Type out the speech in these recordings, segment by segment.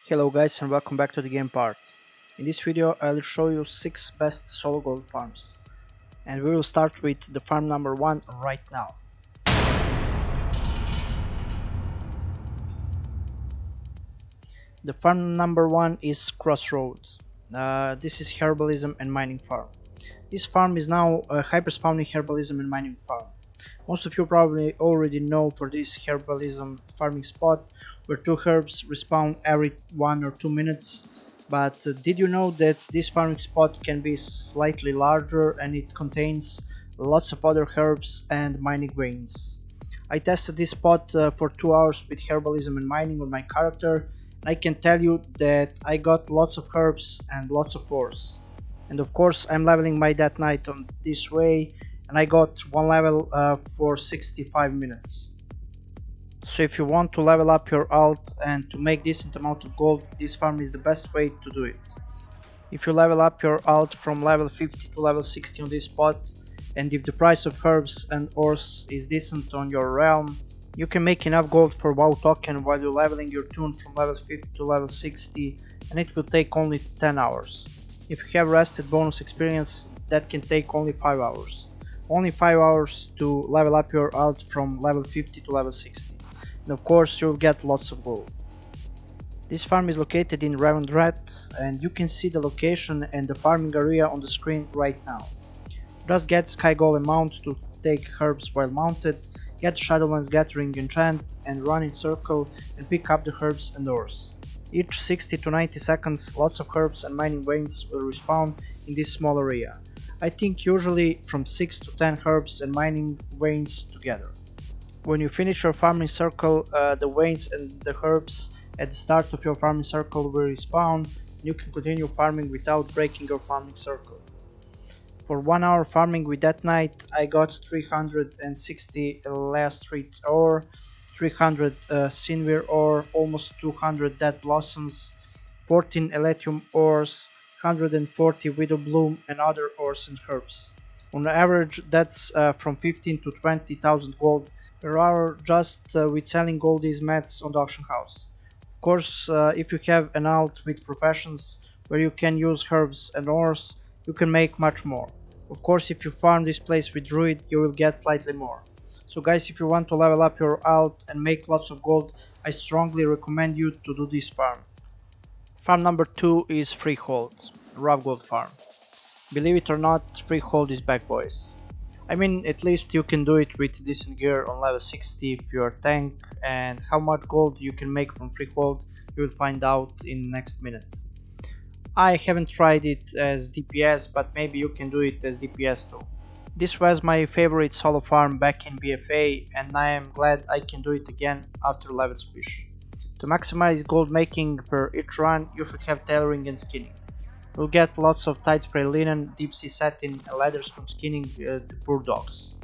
Hello guys and welcome back to the game part. In this video I'll show you 6 best solo gold farms. And we will start with the farm number 1 right now. The farm number 1 is Crossroads. This is herbalism and mining farm. This farm is now a hyper-spawning herbalism and mining farm. Most of you probably already know for this herbalism farming spot where 2 herbs respawn every 1 or 2 minutes. But did you know that this farming spot can be slightly larger and it contains lots of other herbs and mining veins? I tested this spot for 2 hours with herbalism and mining on my character, and I can tell you that I got lots of herbs and lots of ores. And of course I'm leveling my Death Knight on this way, and I got 1 level for 65 minutes. So if you want to level up your alt and to make decent amount of gold, this farm is the best way to do it. If you level up your alt from level 50 to level 60 on this spot, and if the price of herbs and ores is decent on your realm, you can make enough gold for WoW token while you're leveling your toon from level 50 to level 60, and it will take only 10 hours. If you have rested bonus experience, that can take only 5 hours. Only 5 hours to level up your alt from level 50 to level 60. And of course you'll get lots of gold. This farm is located in Ravendrat, and you can see the location and the farming area on the screen right now. Just get Sky Golem mount to take herbs while mounted, get Shadowlands Gathering enchant and run in circle and pick up the herbs and ores. Each 60 to 90 seconds lots of herbs and mining veins will respawn in this small area. I think usually from 6 to 10 herbs and mining veins together. When you finish your farming circle, the veins and the herbs at the start of your farming circle will respawn, and you can continue farming without breaking your farming circle. For 1 hour farming with Death Knight, I got 360 last street ore, 300 Sinwir ore, almost 200 Dead Blossoms, 14 Elysium ores, 140 Widow Bloom and other ores and herbs. On average that's from 15 to 20,000 gold per hour just with selling all these mats on the auction house. Of course, if you have an alt with professions where you can use herbs and ores, you can make much more. Of course, if you farm this place with druid, you will get slightly more. So guys, if you want to level up your alt and make lots of gold, I strongly recommend you to do this farm. Farm number 2 is Freehold, rough gold farm. Believe it or not, Freehold is back, boys. I mean, at least you can do it with decent gear on level 60 if you are tank, and how much gold you can make from Freehold you will find out in the next minute. I haven't tried it as DPS, but maybe you can do it as DPS too. This was my favorite solo farm back in BFA, and I am glad I can do it again after level squish. To maximize gold making per each run, you should have tailoring and skinning. You'll get lots of tight spray linen, deep sea satin and leathers from skinning the poor dogs.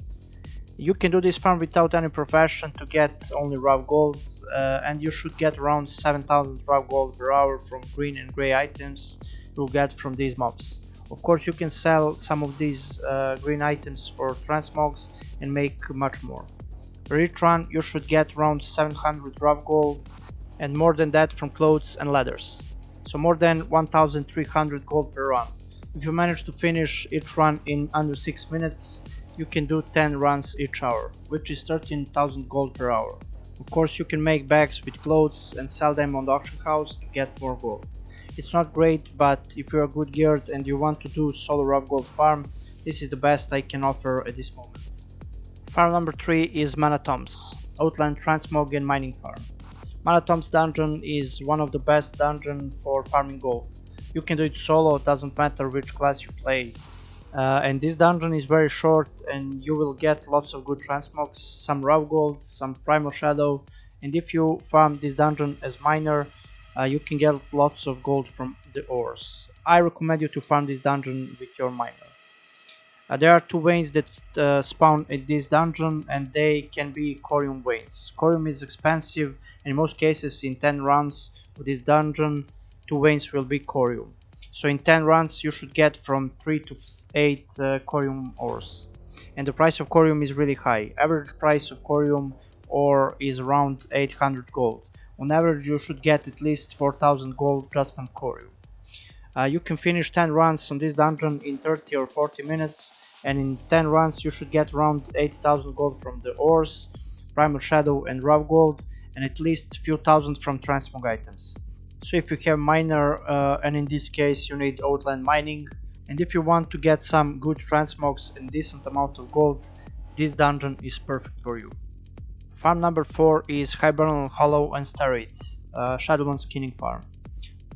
You can do this farm without any profession to get only rough gold, and you should get around 7,000 rough gold per hour from green and grey items you'll get from these mobs. Of course you can sell some of these green items for transmogs and make much more. Per each run you should get around 700 rough gold and more than that from clothes and leathers. So more than 1300 gold per run. If you manage to finish each run in under 6 minutes, you can do 10 runs each hour, which is 13,000 gold per hour. Of course you can make bags with clothes and sell them on the auction house to get more gold. It's not great, but if you are good geared and you want to do solo rough gold farm, this is the best I can offer at this moment. Farm number 3 is Manatoms, Ulfarak Transmog and mining farm. Manatoms dungeon is one of the best dungeons for farming gold. You can do it solo, doesn't matter which class you play. And this dungeon is very short and you will get lots of good transmogs, some rough gold, some primal shadow, and if you farm this dungeon as miner, you can get lots of gold from the ores. I recommend you to farm this dungeon with your miner. There are 2 veins that spawn in this dungeon, and they can be corium veins. Corium is expensive, and in most cases in 10 runs with this dungeon 2 veins will be corium. So in 10 runs you should get from 3 to 8 corium ores. And the price of corium is really high. Average price of corium ore is around 800 gold, On average you should get at least 4000 gold just from Koryu. You can finish 10 runs on this dungeon in 30 or 40 minutes, and in 10 runs you should get around 80,000 gold from the ores, Primal Shadow and Raw Gold, and at least few thousand from transmog items. So if you have miner, and in this case you need outland mining, and if you want to get some good transmogs and decent amount of gold, this dungeon is perfect for you. Farm number 4 is Hibernal Hall and Steroids, Shadowlands Skinning Farm.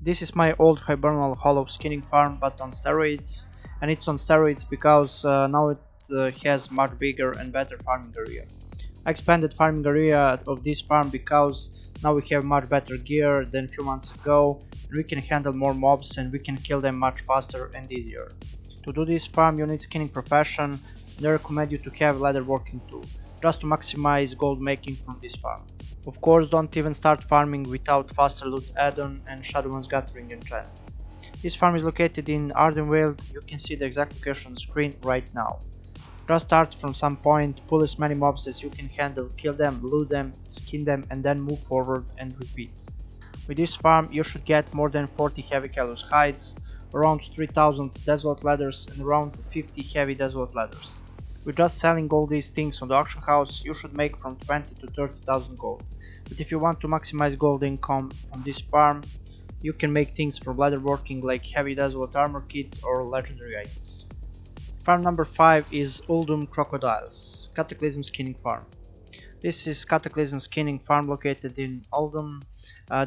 This is my old Hibernal Hall skinning farm, but on steroids, and it's on steroids because now it has much bigger and better farming area. I expanded farming area of this farm because now we have much better gear than a few months ago, and we can handle more mobs and we can kill them much faster and easier. To do this farm you need skinning profession, and I recommend you to have leatherworking too, just to maximize gold making from this farm. Of course, don't even start farming without faster loot add-on and Shadowlands Gathering enchant. This farm is located in Ardenvale. You can see the exact location on the screen right now. Just start from some point, pull as many mobs as you can handle, kill them, loot them, skin them, and then move forward and repeat. With this farm you should get more than 40 heavy callous hides, around 3000 desolate ladders and around 50 heavy desolate ladders. With just selling all these things on the auction house you should make from 20 to 30,000 gold. But if you want to maximize gold income from this farm, you can make things from leatherworking like heavy desolate armor kit or legendary items. Farm number 5 is Uldum Crocodiles, Cataclysm Skinning Farm. This is Cataclysm Skinning Farm located in Uldum.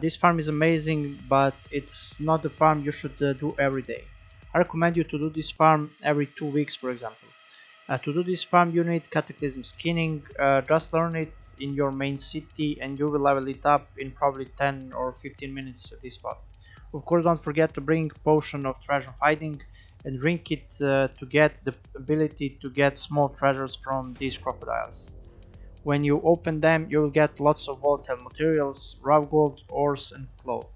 This farm is amazing, but it's not the farm you should do every day. I recommend you to do this farm every 2 weeks, for example. To do this farm you need Cataclysm Skinning. Just learn it in your main city and you will level it up in probably 10 or 15 minutes at this spot. Of course, don't forget to bring Potion of Treasure Hiding and drink it to get the ability to get small treasures from these crocodiles. When you open them you will get lots of volatile materials, raw gold, ores and clothes.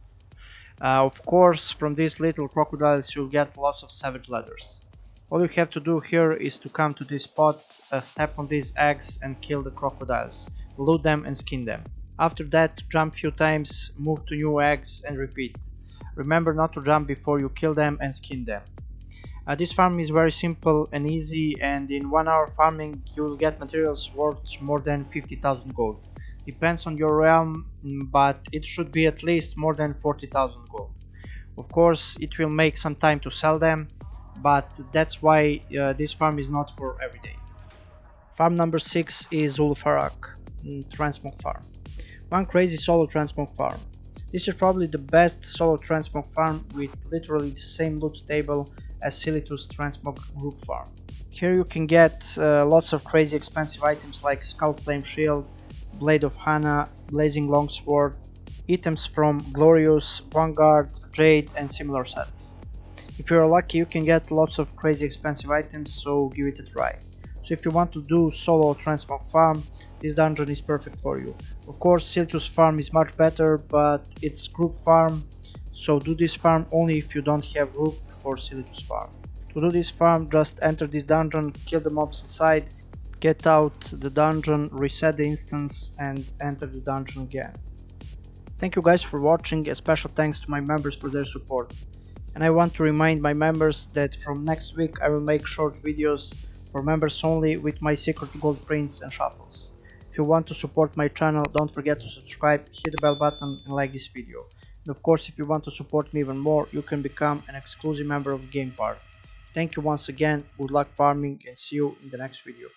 Of course, from these little crocodiles you'll get lots of savage ladders. All you have to do here is to come to this spot, step on these eggs and kill the crocodiles, loot them and skin them. After that jump few times, move to new eggs and repeat. Remember not to jump before you kill them and skin them. This farm is very simple and easy, and in 1 hour farming you will get materials worth more than 50,000 gold. Depends on your realm, but it should be at least more than 40,000 gold. Of course it will make some time to sell them, but that's why this farm is not for every day. Farm number 6 is Ulfarak Transmog Farm. One crazy solo transmog farm. This is probably the best solo transmog farm with literally the same loot table as Silitus Transmog group farm. Here you can get lots of crazy expensive items like Skull Flame Shield, Blade of Hana, Blazing Longsword, items from Glorious, Vanguard, Jade and similar sets. If you are lucky you can get lots of crazy expensive items, so give it a try. So if you want to do solo transmog farm, this dungeon is perfect for you. Of course Siltus farm is much better, but it's group farm, so do this farm only if you don't have group for Siltus farm. To do this farm just enter this dungeon, kill the mobs inside, get out the dungeon, reset the instance and enter the dungeon again. Thank you guys for watching, a special thanks to my members for their support. And I want to remind my members that from next week I will make short videos for members only with my secret gold prints and shuffles. If you want to support my channel, don't forget to subscribe, hit the bell button and like this video. And of course, if you want to support me even more, you can become an exclusive member of the game part. Thank you once again, good luck farming and see you in the next video.